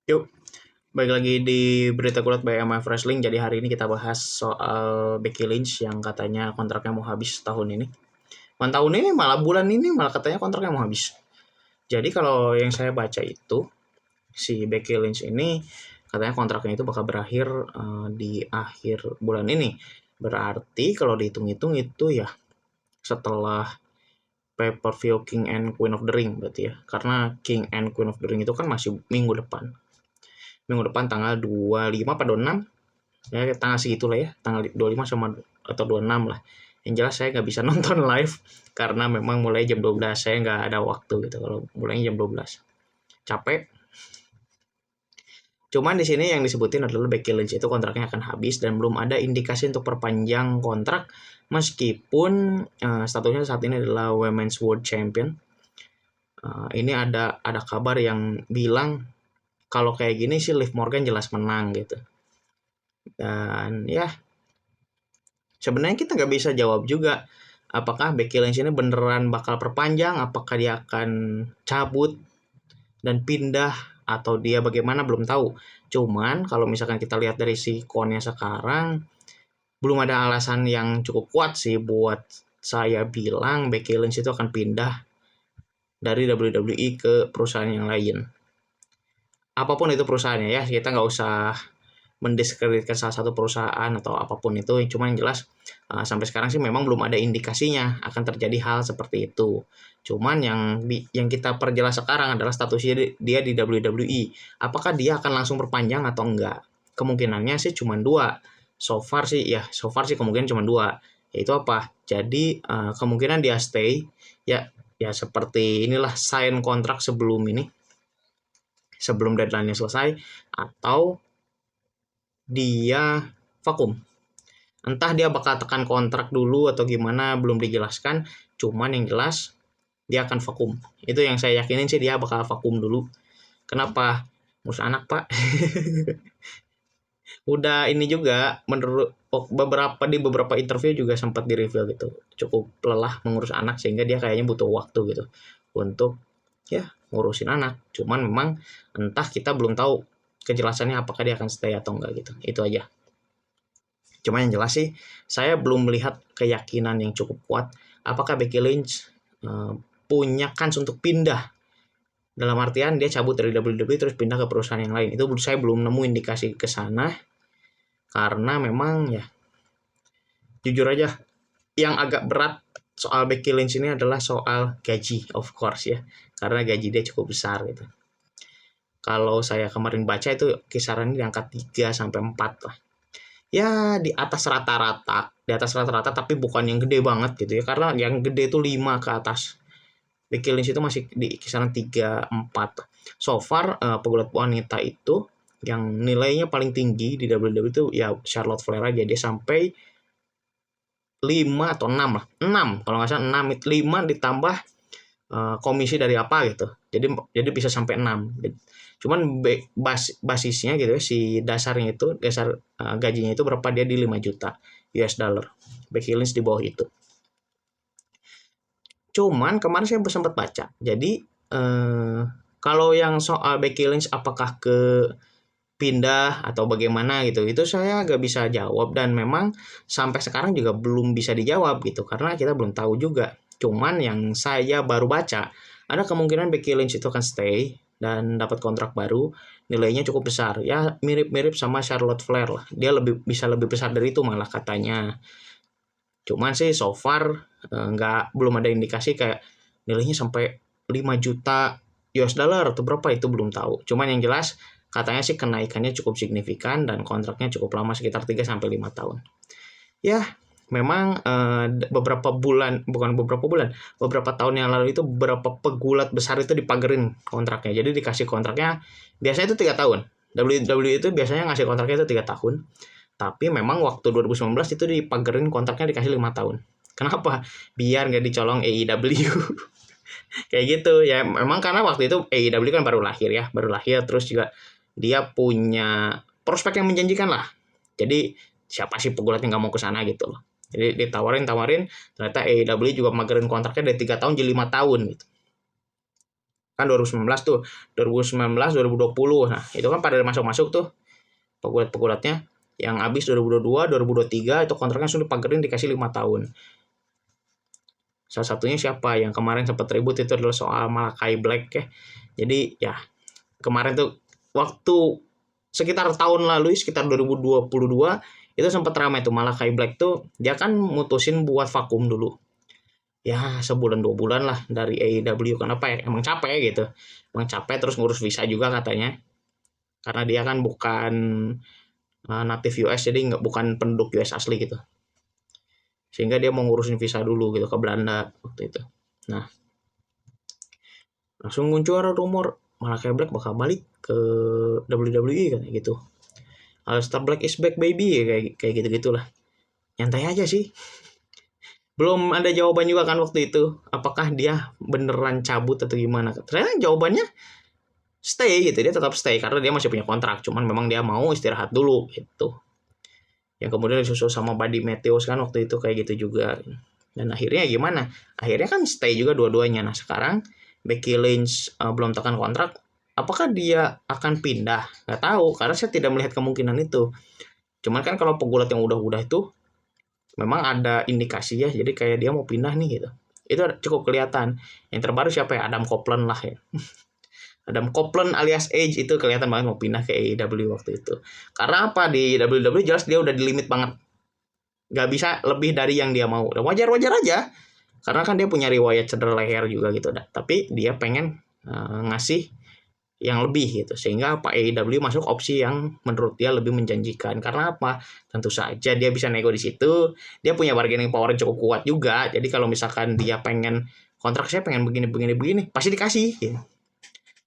Yuk, balik lagi di Berita Kulat by MF Wrestling. Jadi hari ini kita bahas soal Becky Lynch yang katanya kontraknya mau habis tahun ini. Bukan tahun ini, malah bulan ini malah katanya kontraknya mau habis. Jadi kalau yang saya baca itu, si Becky Lynch ini katanya kontraknya itu bakal berakhir di akhir bulan ini. Berarti kalau dihitung-hitung itu ya setelah pay-per-view King and Queen of the Ring berarti ya. Karena King and Queen of the Ring itu kan masih minggu depan. Minggu depan tanggal 25 atau 26, ya tanggal segitu lah ya, tanggal 25 sama atau 26 lah. Yang jelas saya nggak bisa nonton live karena memang mulai jam 12, saya nggak ada waktu gitu kalau mulainya jam 12, capek. Cuman di sini yang disebutin adalah Becky Lynch itu kontraknya akan habis dan belum ada indikasi untuk perpanjang kontrak meskipun statusnya saat ini adalah Women's World Champion. Ini ada kabar yang bilang kalau kayak gini sih Liv Morgan jelas menang gitu. Dan ya sebenarnya kita nggak bisa jawab juga apakah Becky Lynch ini beneran bakal perpanjang, apakah dia akan cabut dan pindah atau dia bagaimana belum tahu. Cuman kalau misalkan kita lihat dari si Konnya sekarang, belum ada alasan yang cukup kuat sih buat saya bilang Becky Lynch itu akan pindah dari WWE ke perusahaan yang lain. Apapun itu perusahaannya ya, kita nggak usah mendiskreditkan salah satu perusahaan atau apapun itu, cuma yang jelas sampai sekarang sih memang belum ada indikasinya akan terjadi hal seperti itu. Cuman yang kita perjelas sekarang adalah statusnya dia di WWE. Apakah dia akan langsung perpanjang atau enggak? Kemungkinannya sih cuma dua. So far sih kemungkinan cuma dua. Yaitu apa? Jadi kemungkinan dia stay ya seperti inilah, sign kontrak sebelum deadline-nya selesai, atau dia vakum. Entah dia bakal tekan kontrak dulu atau gimana belum dijelaskan, cuman yang jelas dia akan vakum. Itu yang saya yakinin sih, dia bakal vakum dulu. Kenapa? Ngurus anak, Pak. Udah ini juga menurut beberapa interview juga sempat di-reveal gitu. Cukup lelah mengurus anak sehingga dia kayaknya butuh waktu gitu untuk ya ngurusin anak. Cuman memang entah, kita belum tahu kejelasannya apakah dia akan stay atau enggak gitu. Itu aja. Cuma yang jelas sih, saya belum melihat keyakinan yang cukup kuat apakah Becky Lynch punya kans untuk pindah. Dalam artian dia cabut dari WWE terus pindah ke perusahaan yang lain. Itu saya belum nemu indikasi ke sana. Karena memang ya, jujur aja, yang agak berat soal Becky Lynch ini adalah soal gaji, of course ya. Karena gaji dia cukup besar gitu. Kalau saya kemarin baca itu kisaran di angka 3 sampai 4 lah. Ya di atas rata-rata, tapi bukan yang gede banget gitu ya, karena yang gede itu 5 ke atas. Becky Lynch itu masih di kisaran 3, 4. So far pegulat wanita itu yang nilainya paling tinggi di WWE itu ya Charlotte Flair aja, dia sampai 5 atau 6 lah. 6 kalau nggak salah, 6, 5 ditambah komisi dari apa gitu. Jadi bisa sampai 6. Cuman basisnya gitu ya, si dasar gajinya itu berapa, dia di 5 juta US dollar. Becky Lynch di bawah itu. Cuman kemarin saya sempat baca. Jadi kalau yang soal Becky Lynch apakah ke pindah atau bagaimana gitu, itu saya gak bisa jawab dan memang sampai sekarang juga belum bisa dijawab gitu karena kita belum tahu juga. Cuman yang saya baru baca, ada kemungkinan Becky Lynch itu akan stay dan dapat kontrak baru, nilainya cukup besar. Ya mirip-mirip sama Charlotte Flair lah. Dia bisa lebih besar dari itu malah katanya. Cuman sih so far belum ada indikasi kayak nilainya sampai 5 juta US dollar atau berapa, itu belum tahu. Cuman yang jelas katanya sih kenaikannya cukup signifikan dan kontraknya cukup lama, sekitar 3 sampai 5 tahun. Ya, memang beberapa tahun yang lalu itu beberapa pegulat besar itu dipagerin kontraknya. Jadi dikasih kontraknya biasanya itu 3 tahun. WWE itu biasanya ngasih kontraknya itu 3 tahun. Tapi memang waktu 2019 itu dipagerin kontraknya, dikasih 5 tahun. Kenapa? Biar nggak dicolong AEW. Kayak gitu ya. Memang karena waktu itu AEW kan baru lahir terus juga dia punya prospek yang menjanjikan lah. Jadi siapa sih pegulat yang nggak mau ke sana gitu loh. Jadi ditawarin, ternyata AEW juga magerin kontraknya dari 3 tahun jadi 5 tahun gitu. kan 2019 tuh, 2019 2020. Nah itu kan pada masuk tuh pegulat-pegulatnya, yang habis 2022 2023 itu kontraknya langsung dipagerin dikasih 5 tahun. Salah satunya siapa yang kemarin sempat ribut itu adalah soal Malakai Black ya. Jadi ya kemarin tuh waktu sekitar tahun lalu, sekitar 2022 itu sempat ramai tuh Malakai Black tuh, dia kan mutusin buat vakum dulu. Ya sebulan 2 bulan lah dari AEW. Kenapa ya? Emang capek gitu. Emang capek, terus ngurus visa juga katanya. Karena dia kan bukan native US, jadi bukan penduduk US asli gitu. Sehingga dia mau ngurusin visa dulu gitu ke Belanda waktu itu. Nah, langsung muncul rumor Malakai Black bakal balik ke WWE kayak gitu. Aleister Black is back baby, kayak gitu-gitulah. Nyantai aja sih. Belum ada jawaban juga kan waktu itu, apakah dia beneran cabut atau gimana. Ternyata jawabannya stay gitu, dia tetap stay karena dia masih punya kontrak, cuman memang dia mau istirahat dulu gitu. Yang kemudian disusul sama Buddy Matthews kan waktu itu kayak gitu juga. Dan akhirnya gimana? Akhirnya kan stay juga dua-duanya. Nah sekarang Becky Lynch belum tekan kontrak, apakah dia akan pindah? Nggak tahu, karena saya tidak melihat kemungkinan itu. Cuman kan kalau pegulat yang udah itu memang ada indikasi ya, jadi kayak dia mau pindah nih gitu. Itu cukup kelihatan. Yang terbaru siapa ya? Adam Copeland lah ya. Adam Copeland alias Edge itu kelihatan banget mau pindah ke AEW waktu itu. Karena apa? Di WWE jelas dia udah di limit banget. Gak bisa lebih dari yang dia mau. Wajar-wajar aja. Karena kan dia punya riwayat cedera leher juga gitu. Tapi dia pengen ngasih yang lebih gitu, sehingga Pak AEW masuk opsi yang menurut dia lebih menjanjikan. Karena apa? Tentu saja dia bisa nego di situ, dia punya bargaining power yang cukup kuat juga. Jadi kalau misalkan dia pengen kontrak, saya pengen begini pasti dikasih gitu.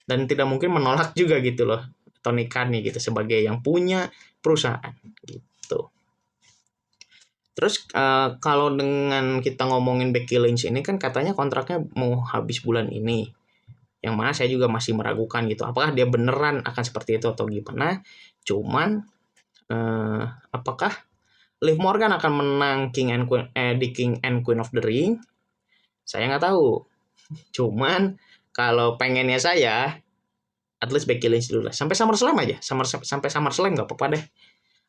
Dan tidak mungkin menolak juga gitu loh Tony Khan nih gitu, sebagai yang punya perusahaan gitu. Terus kalau dengan kita ngomongin Becky Lynch ini kan katanya kontraknya mau habis bulan ini, yang mana saya juga masih meragukan gitu, apakah dia beneran akan seperti itu atau gimana. Cuman apakah Liv Morgan akan menang di King and Queen of the Ring, saya nggak tahu. Cuman kalau pengennya saya, at least Becky Lynch dulu lah sampai SummerSlam aja, sampai SummerSlam nggak apa-apa deh,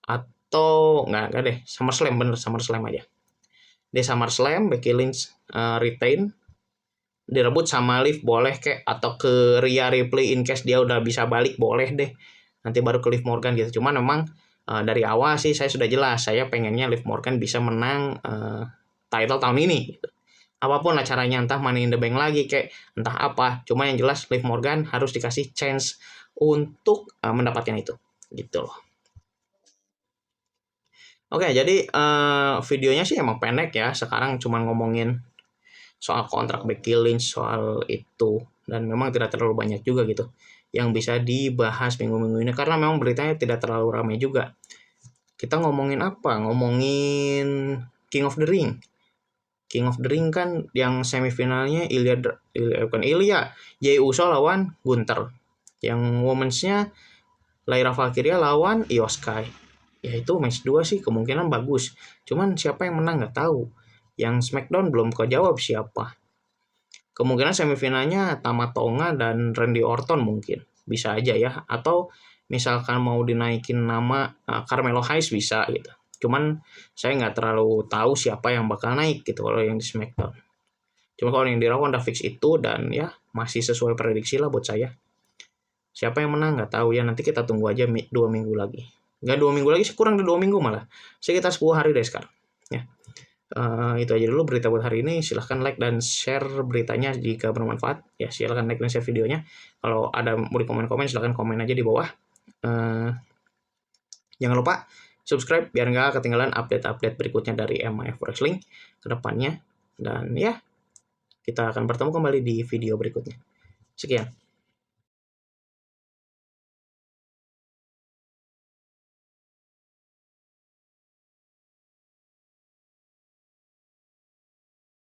atau nggak deh, SummerSlam aja. Di SummerSlam Becky Lynch retain, direbut sama Liv boleh kek, atau ke Rhea Ripley in case dia udah bisa balik boleh deh, nanti baru ke Liv Morgan gitu. Cuman memang dari awal sih saya sudah jelas, saya pengennya Liv Morgan bisa menang title tahun ini gitu. Apapun lah caranya, entah Money in the Bank lagi kayak entah apa, cuma yang jelas Liv Morgan harus dikasih chance untuk mendapatkan itu gitu loh. Oke, jadi videonya sih emang pendek ya, sekarang cuma ngomongin soal kontrak Becky Lynch, soal itu, dan memang tidak terlalu banyak juga gitu yang bisa dibahas minggu-minggu ini karena memang beritanya tidak terlalu ramai juga. Kita ngomongin apa? Ngomongin King of the Ring. King of the Ring kan yang semifinalnya Jey Uso lawan Gunther. Yang womensnya Lyra Valkyria lawan Io Sky. Ya itu match 2 sih kemungkinan bagus. Cuman siapa yang menang nggak tahu. Yang SmackDown belum kejawab siapa. Kemungkinan semifinalnya Tama Tonga dan Randy Orton mungkin. Bisa aja ya. Atau misalkan mau dinaikin nama Carmelo Hayes bisa gitu. Cuman saya nggak terlalu tahu siapa yang bakal naik gitu kalau yang di SmackDown. Cuma kalau yang di Raw udah fix itu, dan ya masih sesuai prediksi lah buat saya. Siapa yang menang nggak tahu ya, nanti kita tunggu aja 2 minggu lagi. Nggak 2 minggu lagi sih, kurang dari 2 minggu malah. Sekitar 10 hari deh sekarang. Ya. Itu aja dulu berita buat hari ini. Silahkan like dan share beritanya jika bermanfaat. Ya silahkan like dan share videonya. Kalau ada mau di komen-komen silahkan komen aja di bawah. Jangan lupa subscribe biar nggak ketinggalan update-update berikutnya dari MAF Wrestling ke depannya. Dan ya, kita akan bertemu kembali di video berikutnya. Sekian.